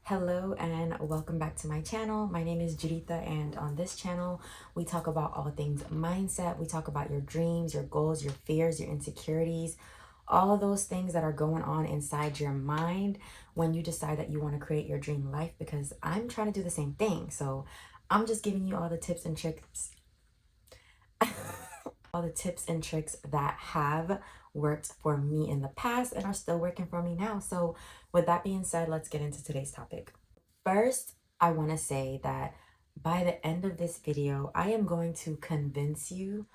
Hello and welcome back to my channel. My name is Juditha, and on this channel we talk about all things mindset. We talk about your dreams, your goals, your fears, your insecurities, all of those things that are going on inside your mind when you decide that you want to create your dream life, because I'm trying to do the same thing. So I'm just giving you all the tips and tricks all the tips and tricks that have worked for me in the past and are still working for me now. So with that being said, let's get into today's topic. First, I want to say that by the end of this video, I am going to convince you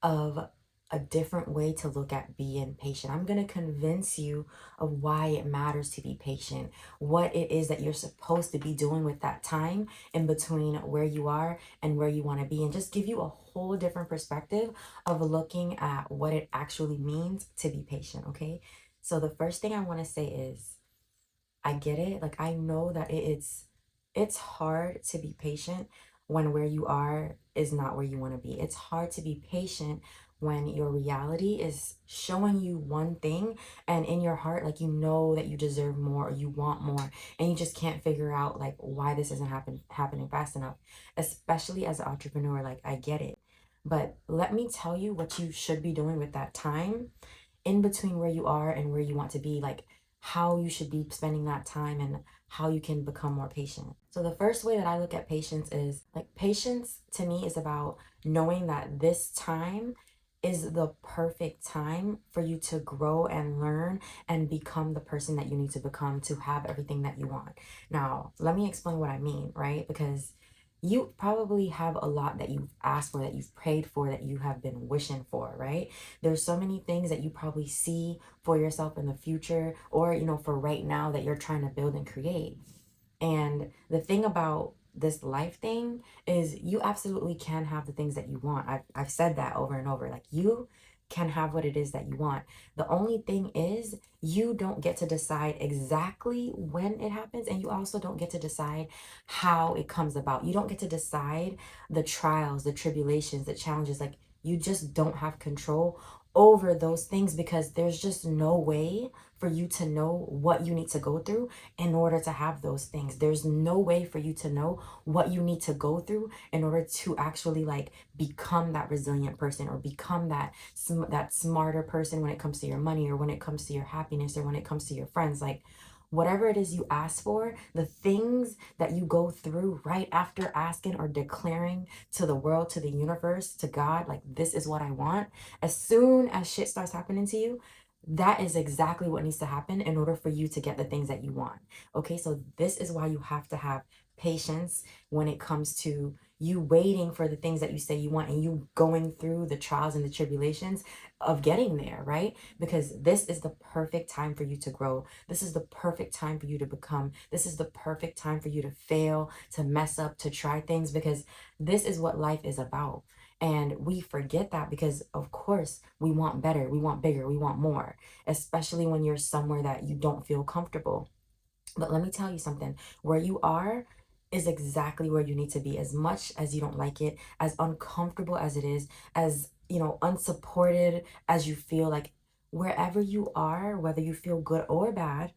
of a different way to look at being patient. I'm going to convince you of why it matters to be patient, what it is that you're supposed to be doing with that time in between where you are and where you want to be, and just give you a whole different perspective of looking at what it actually means to be patient. Okay. So the first thing I want to say is, I get it. Like, I know that it's hard to be patient when where you are is not where you want to be. It's hard to be patient when your reality is showing you one thing, and in your heart, like, you know that you deserve more or you want more, and you just can't figure out like why this isn't happening fast enough. Especially as an entrepreneur, like, I get it. But let me tell you what you should be doing with that time in between where you are and where you want to be, like how you should be spending that time and how you can become more patient. So the first way that I look at patience is, like, patience to me is about knowing that this time is the perfect time for you to grow and learn and become the person that you need to become to have everything that you want. Now, let me explain what I mean, right? Because you probably have a lot that you've asked for, that you've prayed for, that you have been wishing for, right? There's so many things that you probably see for yourself in the future, or, for right now, that you're trying to build and create. And the thing about this life thing is, you absolutely can have the things that you want. I've said that over and over. Like, you can have what it is that you want. The only thing is, you don't get to decide exactly when it happens, and you also don't get to decide how it comes about. You don't get to decide the trials, the tribulations, the challenges. Like, you just don't have control over those things, because there's just no way for you to know what you need to go through in order to have those things. There's no way for you to know what you need to go through in order to actually, like, become that resilient person, or become that smarter person when it comes to your money, or when it comes to your happiness, or when it comes to your friends. Like, whatever it is you ask for, the things that you go through right after asking or declaring to the world, to the universe, to God, like, this is what I want, as soon as shit starts happening to you, that is exactly what needs to happen in order for you to get the things that you want. Okay, so this is why you have to have patience when it comes to you waiting for the things that you say you want, and you going through the trials and the tribulations of getting there, right? Because this is the perfect time for you to grow. This is the perfect time for you to become. This is the perfect time for you to fail, to mess up, to try things, because this is what life is about. And we forget that, because, of course, we want better, we want bigger, we want more, especially when you're somewhere that you don't feel comfortable. But let me tell you something, where you are is exactly where you need to be. As much as you don't like it, as uncomfortable as it is, as, unsupported as you feel, like, wherever you are, whether you feel good or bad,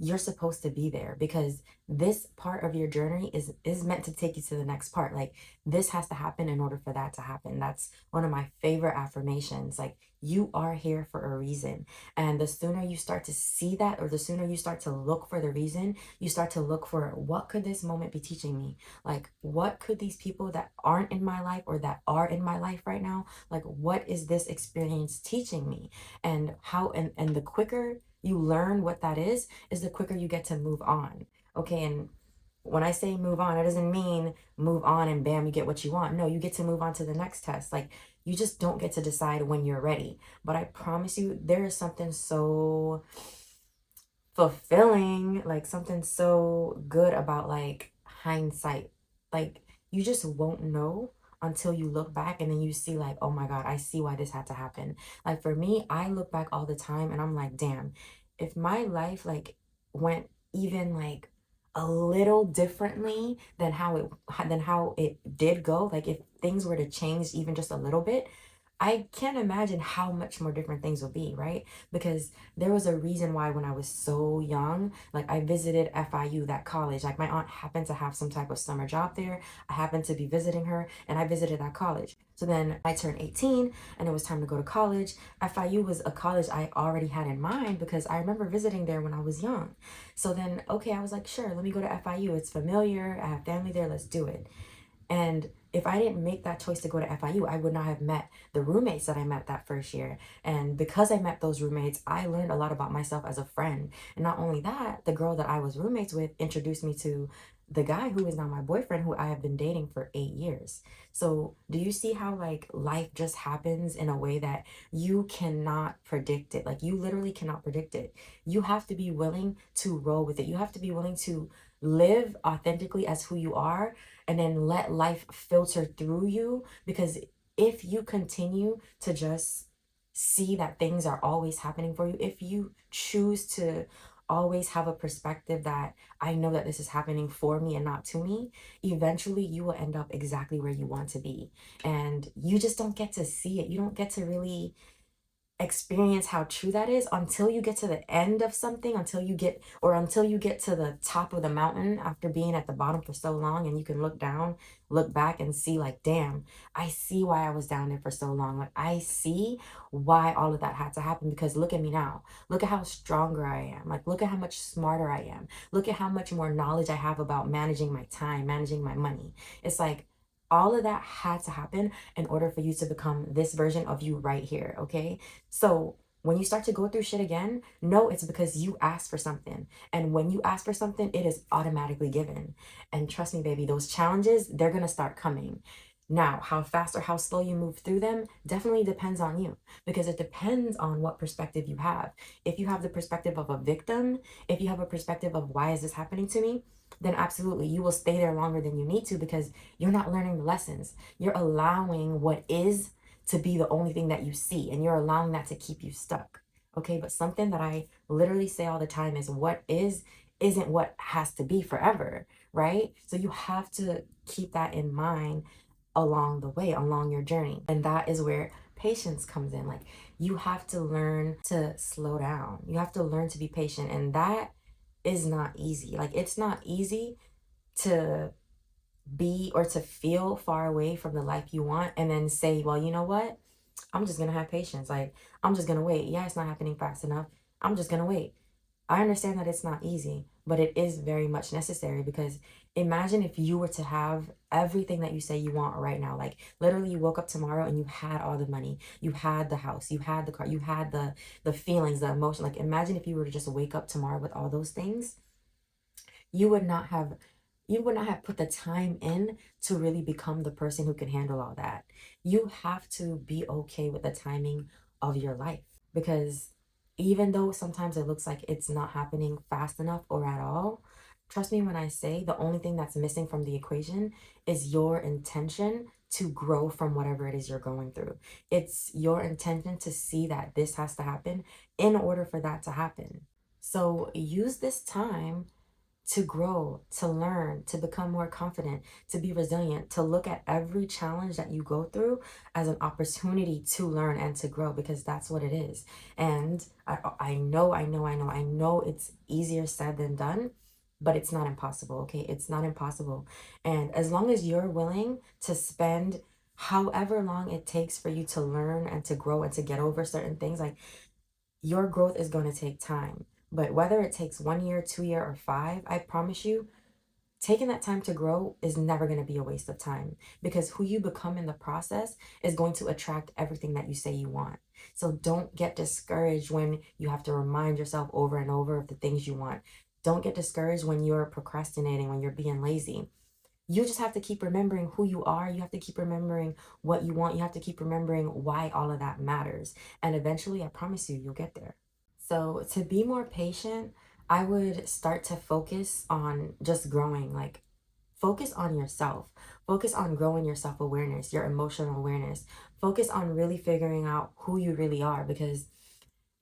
you're supposed to be there, because this part of your journey is meant to take you to the next part. Like, this has to happen in order for that to happen. That's one of my favorite affirmations. Like, you are here for a reason, and the sooner you start to see that, or the sooner you start to look for the reason, you start to look for, what could this moment be teaching me? Like, what could these people that aren't in my life, or that are in my life right now, like, what is this experience teaching me? And how, and the quicker you learn what that is the quicker you get to move on. Okay, and when I say move on, it doesn't mean move on and bam, you get what you want. No, you get to move on to the next test. Like, you just don't get to decide when you're ready. But I promise you, there is something so fulfilling, like something so good about, like, hindsight. Like, you just won't know until you look back, and then you see, like, oh my God, I see why this had to happen. Like, for me, I look back all the time and I'm like, damn, if my life, like, went even, like, a little differently than how it did go, like, if things were to change even just a little bit, I can't imagine how much more different things will be, right? Because there was a reason why when I was so young, like I visited FIU, that college. Like my aunt happened to have some type of summer job there. I happened to be visiting her and I visited that college. So then I turned 18 and it was time to go to college. FIU was a college I already had in mind because I remember visiting there when I was young. So then, okay, I was like, sure, let me go to FIU. It's familiar. I have family there. Let's do it. And if I didn't make that choice to go to FIU, I would not have met the roommates that I met that first year. And because I met those roommates, I learned a lot about myself as a friend. And not only that, the girl that I was roommates with introduced me to the guy who is now my boyfriend, who I have been dating for 8 years. So, do you see how like life just happens in a way that you cannot predict it? Like, you literally cannot predict it. You have to be willing to roll with it. You have to be willing to live authentically as who you are and then let life filter through you, because if you continue to just see that things are always happening for you, if you choose to always have a perspective that I know that this is happening for me and not to me, eventually you will end up exactly where you want to be. And you just don't get to see it. You don't get to really experience how true that is until you get to the end of something, until you get to the top of the mountain after being at the bottom for so long, and you can look down, look back and see like, damn, I see why I was down there for so long. Like, I see why all of that had to happen, because look at me now. Look at how stronger I am. Like, look at how much smarter I am. Look at how much more knowledge I have about managing my time, managing my money. It's like all of that had to happen in order for you to become this version of you right here, okay? So when you start to go through shit again, know it's because you asked for something. And when you ask for something, it is automatically given. And trust me, baby, those challenges, they're going to start coming. Now, how fast or how slow you move through them definitely depends on you, because it depends on what perspective you have. If you have the perspective of a victim, if you have a perspective of why is this happening to me, then absolutely you will stay there longer than you need to, because you're not learning the lessons. You're allowing what is to be the only thing that you see, and you're allowing that to keep you stuck. Okay, but something that I literally say all the time is what is isn't what has to be forever, right? So you have to keep that in mind along the way, along your journey. And that is where patience comes in. Like, you have to learn to slow down. You have to learn to be patient, and that is not easy. Like, it's not easy to be or to feel far away from the life you want and then say, well, you know what? I'm just gonna have patience. Like, I'm just gonna wait. Yeah, it's not happening fast enough. I'm just gonna wait. I understand that it's not easy, but it is very much necessary, because imagine if you were to have everything that you say you want right now. Like, literally you woke up tomorrow and you had all the money, you had the house, you had the car, you had the feelings, the emotion. Like, imagine if you were to just wake up tomorrow with all those things. You would not have put the time in to really become the person who can handle all that. You have to be okay with the timing of your life, because even though sometimes it looks like it's not happening fast enough or at all, trust me when I say the only thing that's missing from the equation is your intention to grow from whatever it is you're going through. It's your intention to see that this has to happen in order for that to happen. So use this time to grow, to learn, to become more confident, to be resilient, to look at every challenge that you go through as an opportunity to learn and to grow, because that's what it is. And I know it's easier said than done, but it's not impossible, okay? It's not impossible. And as long as you're willing to spend however long it takes for you to learn and to grow and to get over certain things, like, your growth is going to take time. But whether it takes 1 year, 2 year, or five, I promise you, taking that time to grow is never going to be a waste of time, because who you become in the process is going to attract everything that you say you want. So don't get discouraged when you have to remind yourself over and over of the things you want. Don't get discouraged when you're procrastinating, when you're being lazy. You just have to keep remembering who you are. You have to keep remembering what you want. You have to keep remembering why all of that matters. And eventually, I promise you, you'll get there. So, to be more patient, I would start to focus on just growing. Like, focus on yourself. Focus on growing your self awareness, your emotional awareness. Focus on really figuring out who you really are, because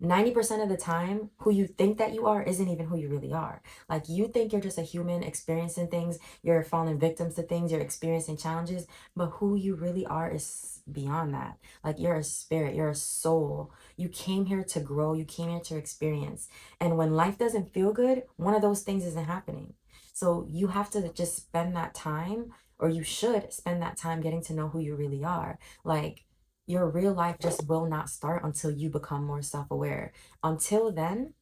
90% of the time, who you think that you are isn't even who you really are. Like, you think you're just a human experiencing things, you're falling victims to things, you're experiencing challenges, but who you really are is beyond that. Like, you're a spirit, you're a soul. You came here to grow, you came here to experience. And when life doesn't feel good, one of those things isn't happening. So you have to just spend that time, or you should spend that time getting to know who you really are. Like, your real life just will not start until you become more self-aware. Until then,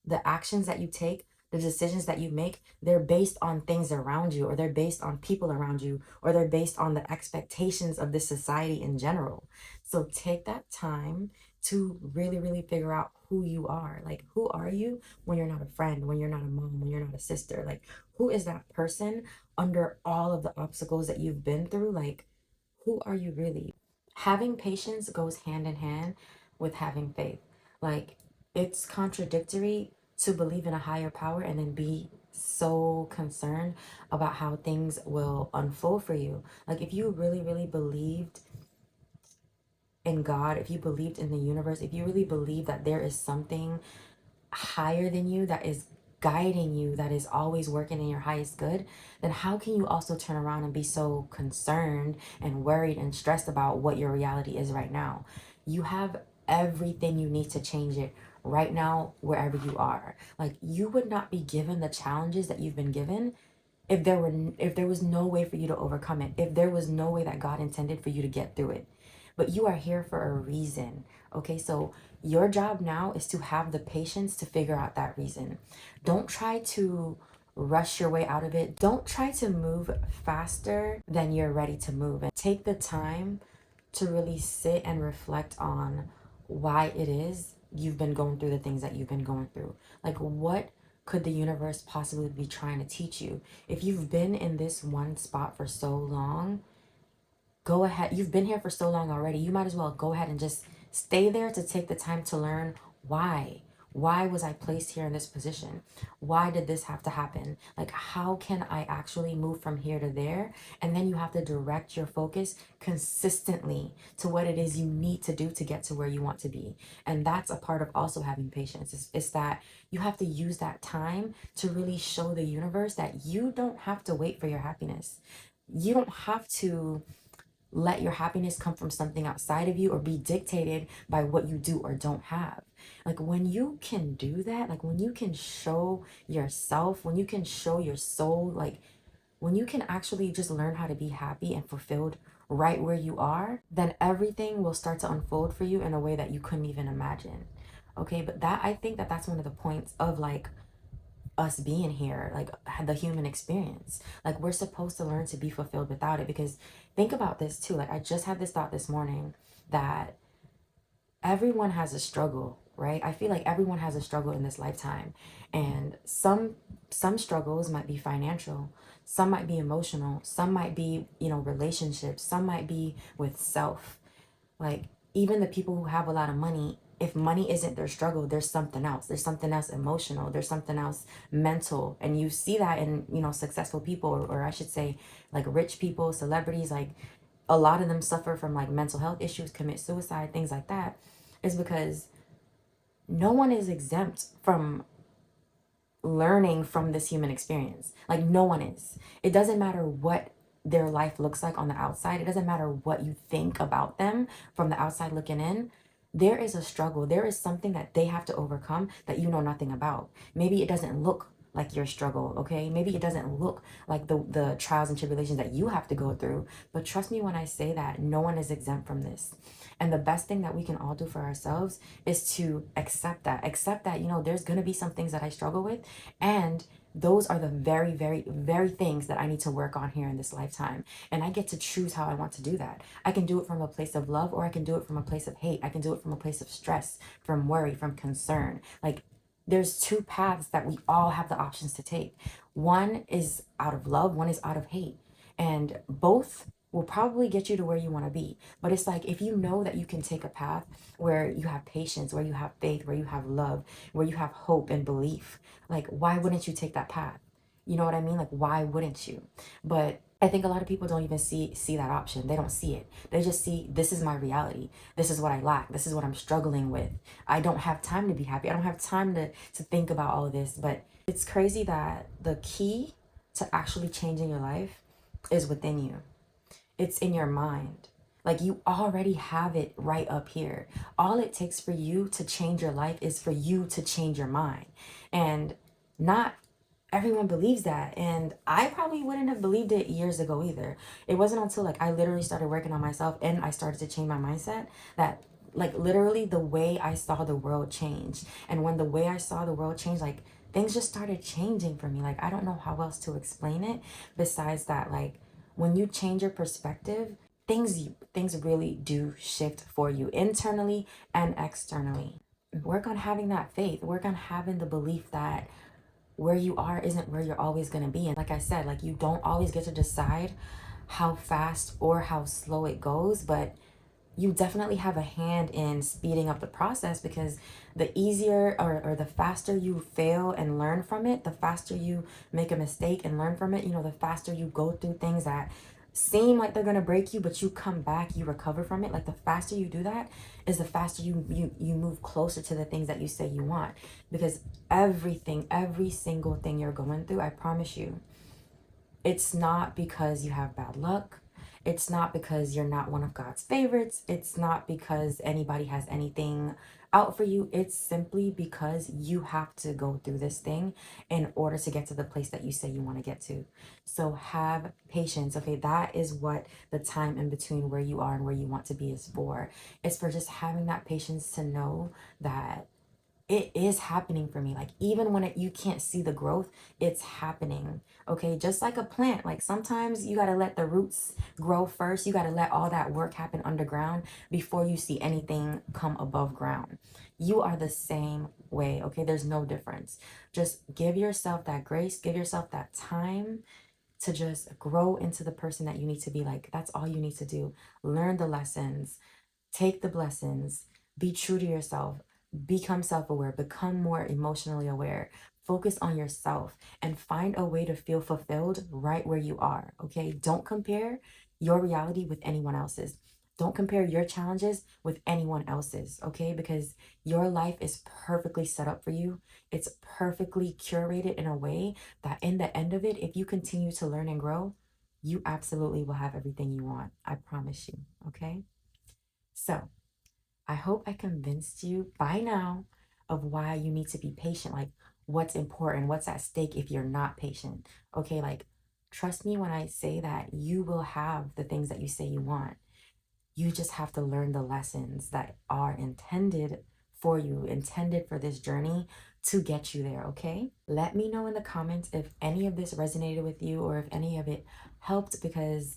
the actions that you take, the decisions that you make, they're based on things around you, or they're based on people around you, or they're based on the expectations of this society in general. So take that time to really, really figure out who you are. Like, who are you when you're not a friend, when you're not a mom, when you're not a sister? Like, who is that person under all of the obstacles that you've been through? Like, who are you really? Having patience goes hand in hand with having faith. Like, it's contradictory to believe in a higher power and then be so concerned about how things will unfold for you. Like, if you really, really believed in God, if you believed in the universe, if you really believe that there is something higher than you that is guiding you, that is always working in your highest good, then how can you also turn around and be so concerned and worried and stressed about what your reality is right now? You have everything you need to change it right now, wherever you are. Like, you would not be given the challenges that you've been given if there was no way for you to overcome it, if there was no way that God intended for you to get through it. But you are here for a reason. Okay, so your job now is to have the patience to figure out that reason. Don't try to rush your way out of it. Don't try to move faster than you're ready to move. And take the time to really sit and reflect on why it is you've been going through the things that you've been going through. Like, what could the universe possibly be trying to teach you? If you've been in this one spot for so long, go ahead. You've been here for so long already. You might as well go ahead and just stay there to take the time to learn why. Why was I placed here in this position? Why did this have to happen? Like, how can I actually move from here to there? And then you have to direct your focus consistently to what it is you need to do to get to where you want to be. And that's a part of also having patience. It's that you have to use that time to really show the universe that you don't have to wait for your happiness. You don't have to let your happiness come from something outside of you or be dictated by what you do or don't have. Like, when you can do that, like when you can show yourself, when you can show your soul, like when you can actually just learn how to be happy and fulfilled right where you are, then everything will start to unfold for you in a way that you couldn't even imagine. Okay, but that, I think that that's one of the points of like us being here, like the human experience. Like, we're supposed to learn to be fulfilled without it. Because think about this too. Like, I just had this thought this morning that everyone has a struggle, right? I feel like everyone has a struggle in this lifetime. And some struggles might be financial, some might be emotional, some might be, relationships, some might be with self. Like, even the people who have a lot of money, if money isn't their struggle, there's something else. There's something else emotional. There's something else mental. And you see that in, successful people, or I should say, like rich people, celebrities, like a lot of them suffer from like mental health issues, commit suicide, things like that. Is because no one is exempt from learning from this human experience. Like, no one is. It doesn't matter what their life looks like on the outside. It doesn't matter what you think about them from the outside looking in. There is a struggle. There is something that they have to overcome that you know nothing about. Maybe it doesn't look like your struggle, okay? Maybe it doesn't look like the trials and tribulations that you have to go through. But trust me when I say that no one is exempt from this. And the best thing that we can all do for ourselves is to accept that. Accept that, there's going to be some things that I struggle with. And those are the very, very, very things that I need to work on here in this lifetime. And I get to choose how I want to do that. I can do it from a place of love, or I can do it from a place of hate. I can do it from a place of stress, from worry, from concern. Like, there's two paths that we all have the options to take. One is out of love, one is out of hate. And both will probably get you to where you want to be. But it's like, if you know that you can take a path where you have patience, where you have faith, where you have love, where you have hope and belief, like, why wouldn't you take that path? You know what I mean? Like, why wouldn't you? But I think a lot of people don't even see that option. They don't see it. They just see, this is my reality. This is what I lack. This is what I'm struggling with. I don't have time to be happy. I don't have time to think about all of this. But it's crazy that the key to actually changing your life is within you. It's in your mind. Like, you already have it right up here. All it takes for you to change your life is for you to change your mind. And not everyone believes that, and I probably wouldn't have believed it years ago either. It wasn't until like I literally started working on myself and I started to change my mindset that, like, literally the way I saw the world change. And when the way I saw the world change, like, things just started changing for me. Like, I don't know how else to explain it besides that. Like, when you change your perspective, things really do shift for you internally and externally. Work on having that faith. Work on having the belief that where you are isn't where you're always going to be. And like I said, like, you don't always get to decide how fast or how slow it goes, but you definitely have a hand in speeding up the process, because the easier or the faster you fail and learn from it, the faster you make a mistake and learn from it, you know, the faster you go through things that seem like they're going to break you, but you come back, you recover from it. Like, the faster you do that is the faster you move closer to the things that you say you want. Because every single thing you're going through, I promise you, it's not because you have bad luck. It's not because you're not one of God's favorites. It's not because anybody has anything out for you. It's simply because you have to go through this thing in order to get to the place that you say you want to get to. So have patience. Okay, that is what the time in between where you are and where you want to be is for. It's for just having that patience to know that it is happening for me. Like, even when you can't see the growth, it's happening. Okay, just like a plant, like, sometimes you got to let the roots grow first. You got to let all that work happen underground before you see anything come above ground. You are the same way. Okay, there's no difference. Just give yourself that grace, give yourself that time to just grow into the person that you need to be. Like, that's all you need to do. Learn the lessons, take the blessings, be true to yourself, become self aware, become more emotionally aware, focus on yourself, and find a way to feel fulfilled right where you are. Okay, don't compare your reality with anyone else's. Don't compare your challenges with anyone else's, okay? Because your life is perfectly set up for you. It's perfectly curated in a way that, in the end of it, if you continue to learn and grow, you absolutely will have everything you want. I promise you, okay? So, I hope I convinced you by now of why you need to be patient. Like, what's important, what's at stake if you're not patient. Okay, like, trust me when I say that you will have the things that you say you want. You just have to learn the lessons that are intended for you, intended for this journey to get you there, okay? Let me know in the comments if any of this resonated with you or if any of it helped, because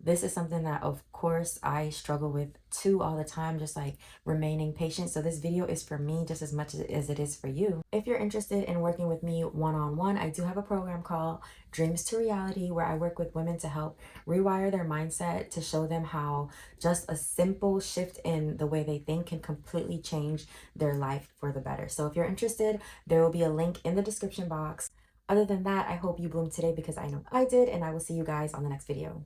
this is something that, of course, I struggle with too all the time, just like remaining patient. So this video is for me just as much as it is for you. If you're interested in working with me one-on-one, I do have a program called Dreams to Reality, where I work with women to help rewire their mindset, to show them how just a simple shift in the way they think can completely change their life for the better. So if you're interested, there will be a link in the description box. Other than that, I hope you bloom today, because I know I did, and I will see you guys on the next video.